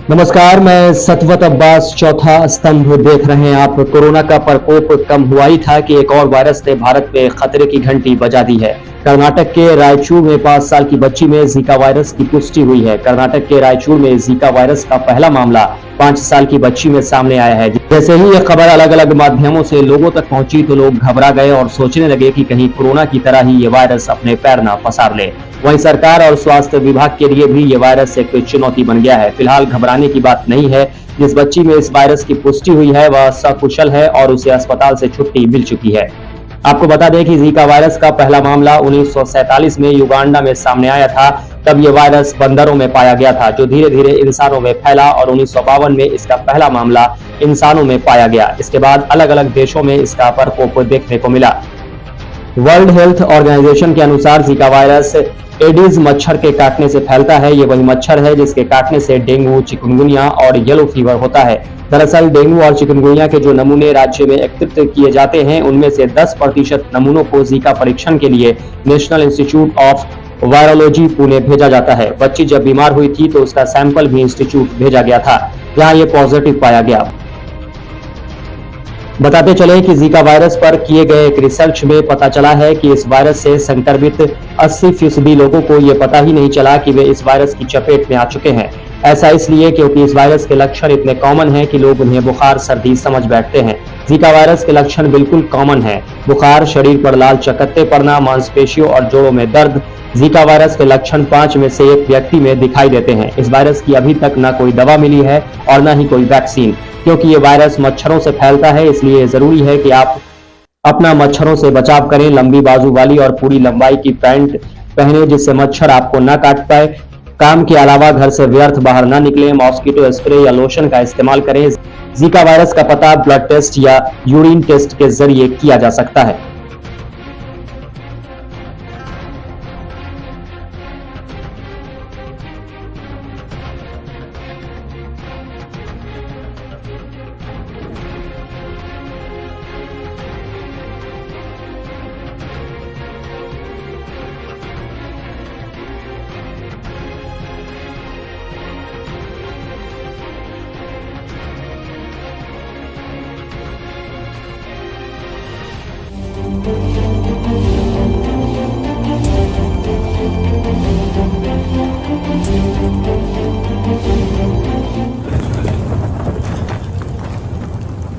नमस्कार, मैं सतवत अब्बास चौथा स्तंभ देख रहे हैं आप। कोरोना का प्रकोप कम हुआ ही था कि एक और वायरस ने भारत में खतरे की घंटी बजा दी है। कर्नाटक के रायचूर में 5 साल की बच्ची में जीका वायरस की पुष्टि हुई है। कर्नाटक के रायचूर में जीका वायरस का पहला मामला 5 साल की बच्ची में सामने आया है। जैसे ही यह खबर अलग अलग माध्यमों से लोगों तक पहुंची तो लोग घबरा गए और सोचने लगे कि कहीं कोरोना की तरह ही ये वायरस अपने पैर न पसार ले। वहीं सरकार और स्वास्थ्य विभाग के लिए भी ये वायरस एक चुनौती बन गया है। फिलहाल घबराने की बात नहीं है। जिस बच्ची में इस वायरस की पुष्टि हुई है वह सकुशल है और उसे अस्पताल से छुट्टी मिल चुकी है। आपको बता दें कि जीका वायरस का पहला मामला 1947 में युगांडा में सामने आया था। तब यह वायरस बंदरों में पाया गया था, जो धीरे धीरे इंसानों में फैला और 1952 में इसका पहला मामला इंसानों में पाया गया। इसके बाद अलग अलग देशों में इसका प्रकोप देखने को मिला। वर्ल्ड हेल्थ ऑर्गेनाइजेशन के अनुसार जीका वायरस एडिस मच्छर के काटने से फैलता है। ये वही मच्छर है जिसके काटने से डेंगू, चिकनगुनिया और येलो फीवर होता है। दरअसल डेंगू और चिकनगुनिया के जो नमूने राज्य में एकत्रित किए जाते हैं उनमें से 10% नमूनों को जीका परीक्षण के लिए national institute of virology Pune भेजा जाता है। बच्ची जब बीमार हुई थी तो उसका सैंपल भी इंस्टीट्यूट भेजा गया था, जहां ये पॉजिटिव पाया गया। बताते चले कि जीका वायरस पर किए गए एक रिसर्च में पता चला है कि इस वायरस से संक्रमित 80% लोगों को ये पता ही नहीं चला कि वे इस वायरस की चपेट में आ चुके हैं। ऐसा इसलिए क्योंकि इस वायरस के लक्षण इतने कॉमन हैं कि लोग उन्हें बुखार, सर्दी समझ बैठते हैं। जीका वायरस के लक्षण बिल्कुल कॉमन है। बुखार, शरीर पर लाल चकत्ते पड़ना, मांसपेशियों और जोड़ों में दर्द। जीका वायरस के लक्षण 5 में से 1 व्यक्ति में दिखाई देते हैं। इस वायरस की अभी तक न कोई दवा मिली है और न ही कोई वैक्सीन। क्योंकि ये वायरस मच्छरों से फैलता है, इसलिए जरूरी है कि आप अपना मच्छरों से बचाव करें। लंबी बाजू वाली और पूरी लंबाई की पैंट पहने जिससे मच्छर आपको न काट पाए। काम के अलावा घर से व्यर्थ बाहर न निकलें। मॉस्किटो स्प्रे या लोशन का इस्तेमाल करें। जीका वायरस का पता ब्लड टेस्ट या यूरिन टेस्ट के जरिए किया जा सकता है।